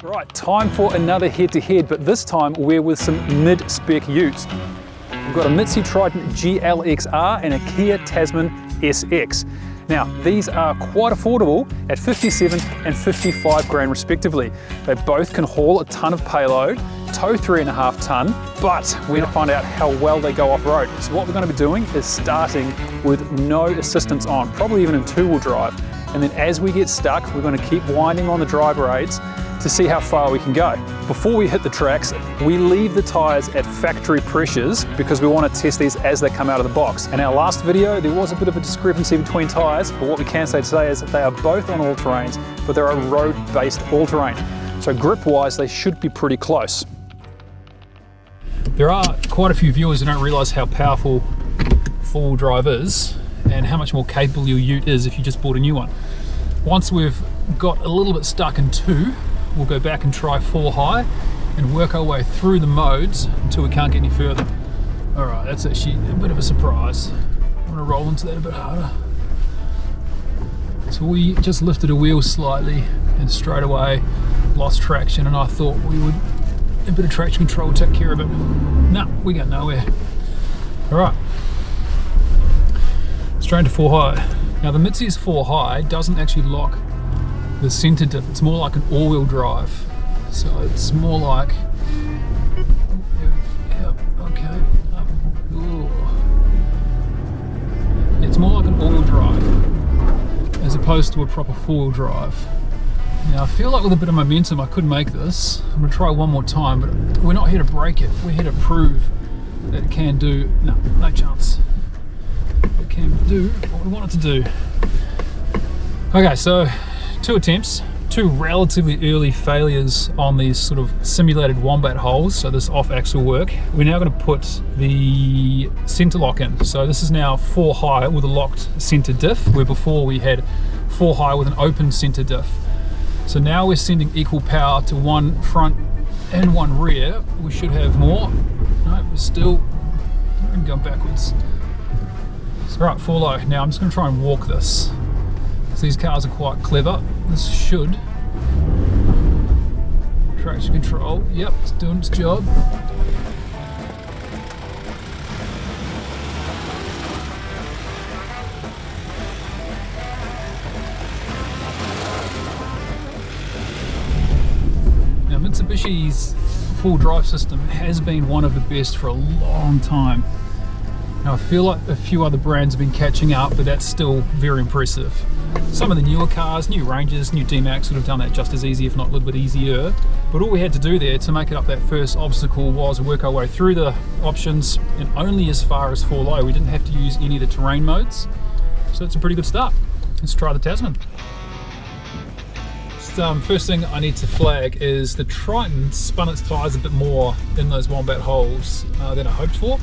Right, time for another head-to-head, but this time we're with some mid-spec utes. We've got a Mitsubishi Triton GLXR and a Kia Tasman SX. Now, these are quite affordable at 57 and 55 grand respectively. They both can haul a ton of payload, tow 3.5 ton, but we're going to find out how well they go off-road. So what we're going to be doing is starting with no assistance on, probably even in two-wheel drive. And then as we get stuck, we're going to keep winding on the driver aids to see how far we can go. Before we hit the tracks, we leave the tyres at factory pressures because we want to test these as they come out of the box. In our last video, there was a bit of a discrepancy between tyres, but what we can say today is that they are both on all-terrains, but they're a road-based all-terrain. So grip-wise, they should be pretty close. There are quite a few viewers who don't realise how powerful four-wheel drive is and how much more capable your ute is if you just bought a new one. Once we've got a little bit stuck in two, we'll go back and try 4 high and work our way through the modes until we can't get any further. All right, that's actually a bit of a surprise. I'm gonna roll into that a bit harder. So we just lifted a wheel slightly and straight away lost traction, and I thought a bit of traction control would take care of it. No, we got nowhere. All right, straight into 4 high. Now the Mitsubishi's 4 high doesn't actually lock the center diff. It's more like an all-wheel drive. So it's more like, okay. It's more like an all-wheel drive as opposed to a proper four-wheel drive. Now I feel like with a bit of momentum I could make this. I'm gonna try one more time, but we're not here to break it. We're here to prove that it can do, no chance. It can do what we want it to do. Okay, so 2 attempts, 2 relatively early failures on these sort of simulated wombat holes, so this off-axle work. We're now going to put the center lock in. So this is now 4 high with a locked center diff, where before we had 4 high with an open center diff. So now we're sending equal power to one front and one rear. We should have more. No, we're still going backwards. So right, 4 low. Now I'm just going to try and walk this. These cars are quite clever. This should. Traction control, yep, it's doing its job. Now Mitsubishi's full drive system has been one of the best for a long time. Now I feel like a few other brands have been catching up, but that's still very impressive. Some of the newer cars, new Rangers, new D-Max would have done that just as easy, if not a little bit easier. But all we had to do there to make it up that first obstacle was work our way through the options, and only as far as 4 low. We didn't have to use any of the terrain modes. So it's a pretty good start. Let's try the Tasman. First thing I need to flag is the Triton spun its tyres a bit more in those wombat holes than I hoped for.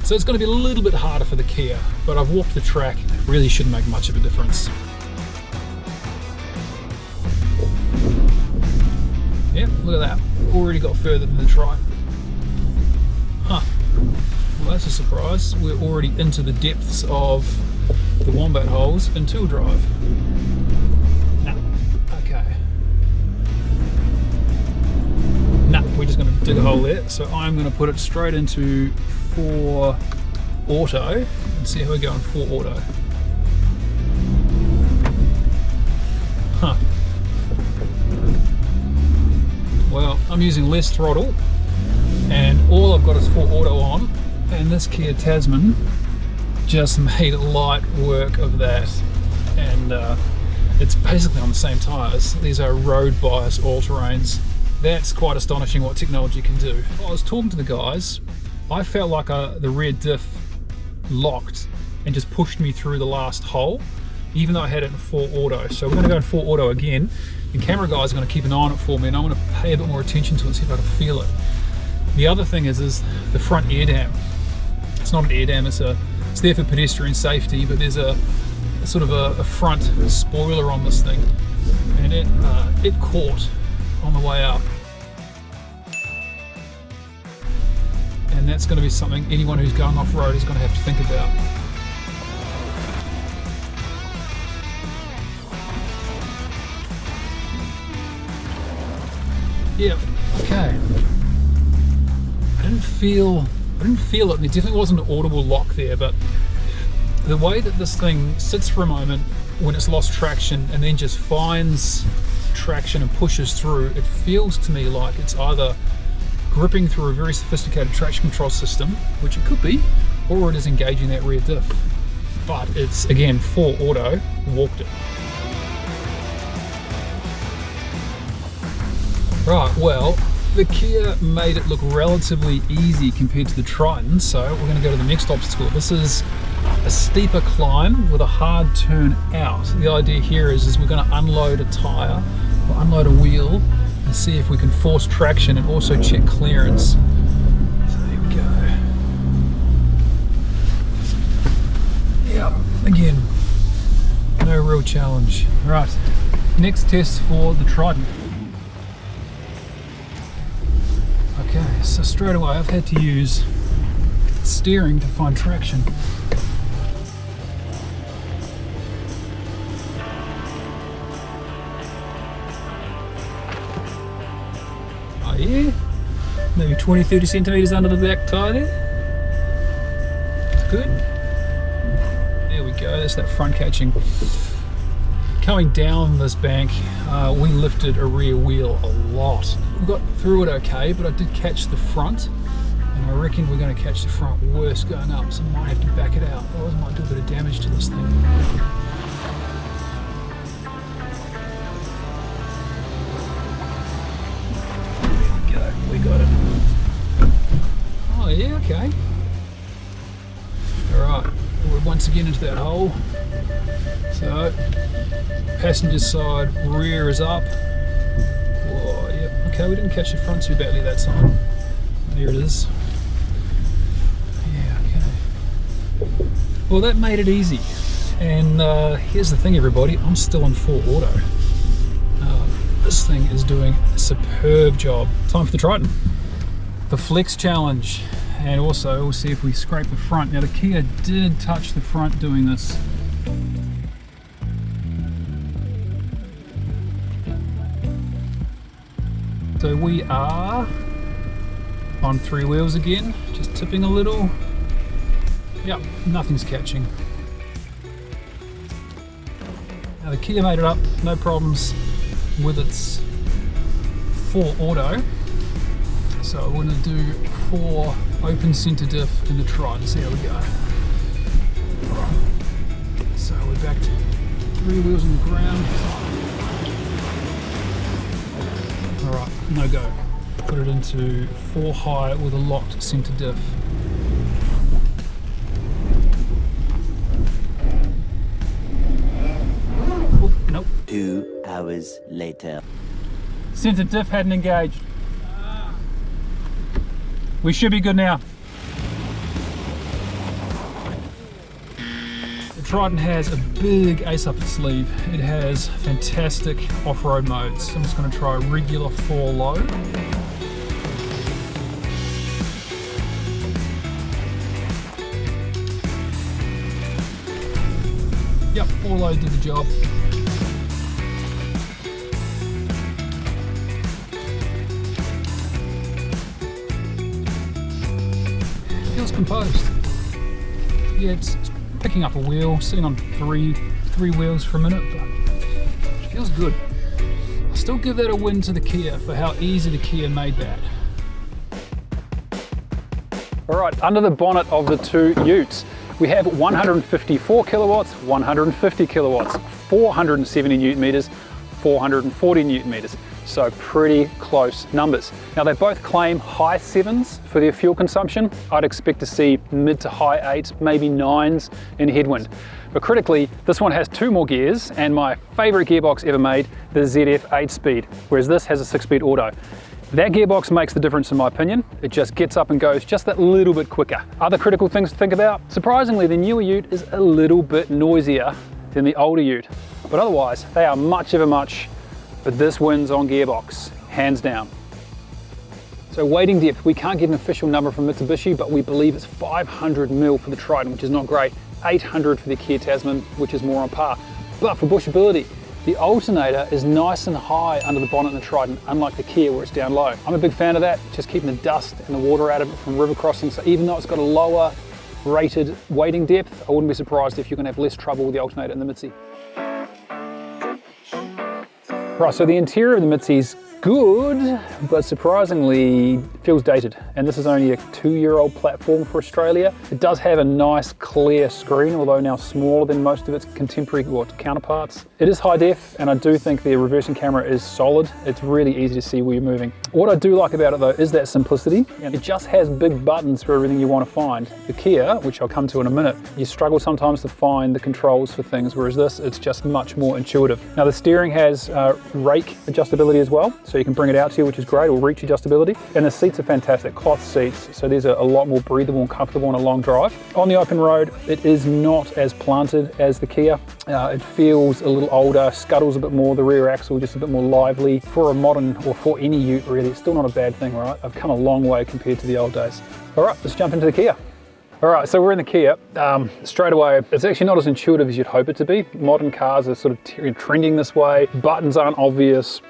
So it's going to be a little bit harder for the Kia, but I've walked the track. It really shouldn't make much of a difference. Yep, look at that. Already got further than the Triton. Huh. Well, that's a surprise. We're already into the depths of the wombat holes in two-wheel drive. No. Okay. No, we're just going to dig a hole there. So I'm going to put it straight into 4 auto and see how we go on 4 auto. Huh. Well, I'm using less throttle and all I've got is 4 auto on, and this Kia Tasman just made light work of that, and it's basically on the same tyres. These are road bias all-terrains. That's quite astonishing what technology can do. I was talking to the guys. I felt like the rear diff locked and just pushed me through the last hole, even though I had it in 4 auto. So we're going to go in 4 auto again. The camera guys are going to keep an eye on it for me, and I'm going to pay a bit more attention to it and see if I can feel it. The other thing is the front air dam. It's not an air dam, it's there for pedestrian safety, but there's a sort of a front spoiler on this thing, and it caught on the way up. And that's going to be something anyone who's going off-road is going to have to think about. Yeah, okay. I didn't feel it. There definitely wasn't an audible lock there, but the way that this thing sits for a moment when it's lost traction and then just finds traction and pushes through, it feels to me like it's either gripping through a very sophisticated traction control system, which it could be, or it is engaging that rear diff. But it's, again, 4 auto, walked it. Right, well, the Kia made it look relatively easy compared to the Triton, so we're going to go to the next obstacle. This is a steeper climb with a hard turn out. The idea here is we're going to unload a tyre, or unload a wheel, and see if we can force traction and also check clearance. So there we go. Yeah, again, no real challenge. Right, next test for the Triton. Okay, so straight away I've had to use steering to find traction. Oh yeah, maybe 20-30 centimeters under the back tyre there. That's good. There we go, that's that front catching. Coming down this bank, we lifted a rear wheel a lot. We got through it okay, but I did catch the front, and I reckon we're going to catch the front worse going up, so I might have to back it out. Otherwise I might do a bit of damage to this thing. There we go, we got it. Oh yeah, okay. Alright, we're once again into that hole. So, passenger side rear is up. Whoa, yep, okay, we didn't catch the front too badly that time. There it is. Yeah, okay. Well, that made it easy. And here's the thing, everybody, I'm still on 4 auto. This thing is doing a superb job. Time for the Triton. The flex challenge. And also, we'll see if we scrape the front. Now, the Kia did touch the front doing this. So we are on 3 wheels again, just tipping a little. Yep, nothing's catching. Now the Kia made it up, no problems with its 4 auto. So we're going to do 4 open center diff in the Triton. See how we go. Alright, so we're back to 3 wheels on the ground. Alright, no go. Put it into 4 high with a locked center diff. Oh, nope. 2 hours later. Center diff hadn't engaged. We should be good now. The Triton has a big ace up its sleeve. It has fantastic off-road modes. I'm just going to try a regular 4 low. Yep, 4 low did the job. Feels composed. Yeah, it's picking up a wheel, sitting on three wheels for a minute, but it feels good. I'll still give that a win to the Kia for how easy the Kia made that. Alright, under the bonnet of the 2 utes, we have 154 kilowatts, 150 kilowatts, 470 newton meters, 440 newton meters. So pretty close numbers. Now they both claim high 7s for their fuel consumption. I'd expect to see mid to high 8s, maybe 9s in headwind. But critically, this one has 2 more gears and my favorite gearbox ever made, the ZF 8-speed, whereas this has a 6-speed auto. That gearbox makes the difference in my opinion. It just gets up and goes just that little bit quicker. Other critical things to think about, surprisingly the newer ute is a little bit noisier than the older ute. But otherwise, they are much of a much. But this wins on gearbox, hands down. So wading depth, we can't get an official number from Mitsubishi, but we believe it's 500 mil for the Triton, which is not great, 800 for the Kia Tasman, which is more on par. But for bushability, The alternator is nice and high under the bonnet in the Triton, unlike the Kia where it's down low. I'm a big fan of that, just keeping the dust and the water out of it from river crossings. So even though it's got a lower rated wading depth, I wouldn't be surprised if you're gonna have less trouble with the alternator in the Mitsi. Right, so the interior of the Mitsi's good, but surprisingly feels dated. And this is only a 2-year-old platform for Australia. It does have a nice clear screen, although now smaller than most of its contemporary counterparts. It is high def, and I do think the reversing camera is solid. It's really easy to see where you're moving. What I do like about it though is that simplicity. And it just has big buttons for everything you want to find. The Kia, which I'll come to in a minute, you struggle sometimes to find the controls for things, whereas this, it's just much more intuitive. Now the steering has rake adjustability as well, so you can bring it out to you, which is great, or reach adjustability. And the seats are fantastic, cloth seats, so these are a lot more breathable and comfortable on a long drive. On the open road, it is not as planted as the Kia. It feels a little older, scuttles a bit more, the rear axle just a bit more lively. For a modern, or for any ute really, it's still not a bad thing, right? I've come a long way compared to the old days. All right, let's jump into the Kia. All right, so we're in the Kia. Straight away, it's actually not as intuitive as you'd hope it to be. Modern cars are sort of trending this way. Buttons aren't obvious,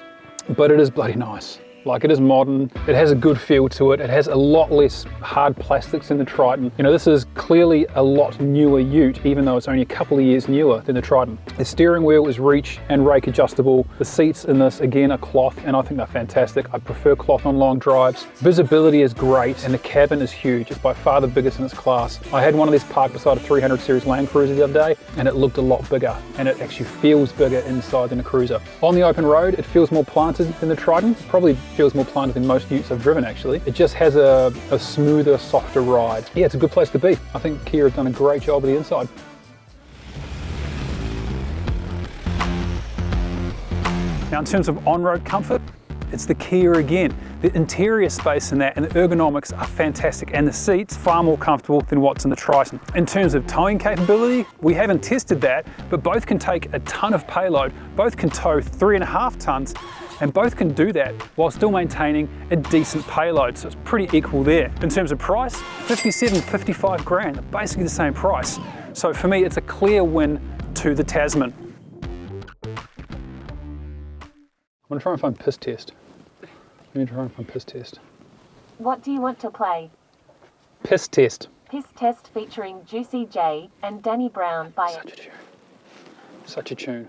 but it is bloody nice. Like, it is modern, it has a good feel to it, it has a lot less hard plastics in the Triton. You know, this is clearly a lot newer ute, even though it's only a couple of years newer than the Triton. The steering wheel is reach and rake adjustable. The seats in this, again, are cloth, and I think they're fantastic. I prefer cloth on long drives. Visibility is great, and the cabin is huge. It's by far the biggest in its class. I had one of these parked beside a 300 series Land Cruiser the other day, and it looked a lot bigger, and it actually feels bigger inside than a Cruiser. On the open road, it feels more planted than the Triton. Probably feels more planted than most utes I've driven actually. It just has a smoother, softer ride. Yeah, it's a good place to be. I think Kia have done a great job of the inside. Now in terms of on-road comfort, it's the Kia again. The interior space in that and the ergonomics are fantastic, and the seats far more comfortable than what's in the Triton. In terms of towing capability, we haven't tested that, but both can take a ton of payload. Both can tow 3.5 tons, and both can do that while still maintaining a decent payload, so it's pretty equal there. In terms of price, 57, 55 grand, basically the same price. So for me, it's a clear win to the Tasman. I'm gonna try and find piss test. Let me try and find piss test. What do you want to play? Piss test. Piss Test featuring Juicy J and Danny Brown by Such a tune. Such a tune.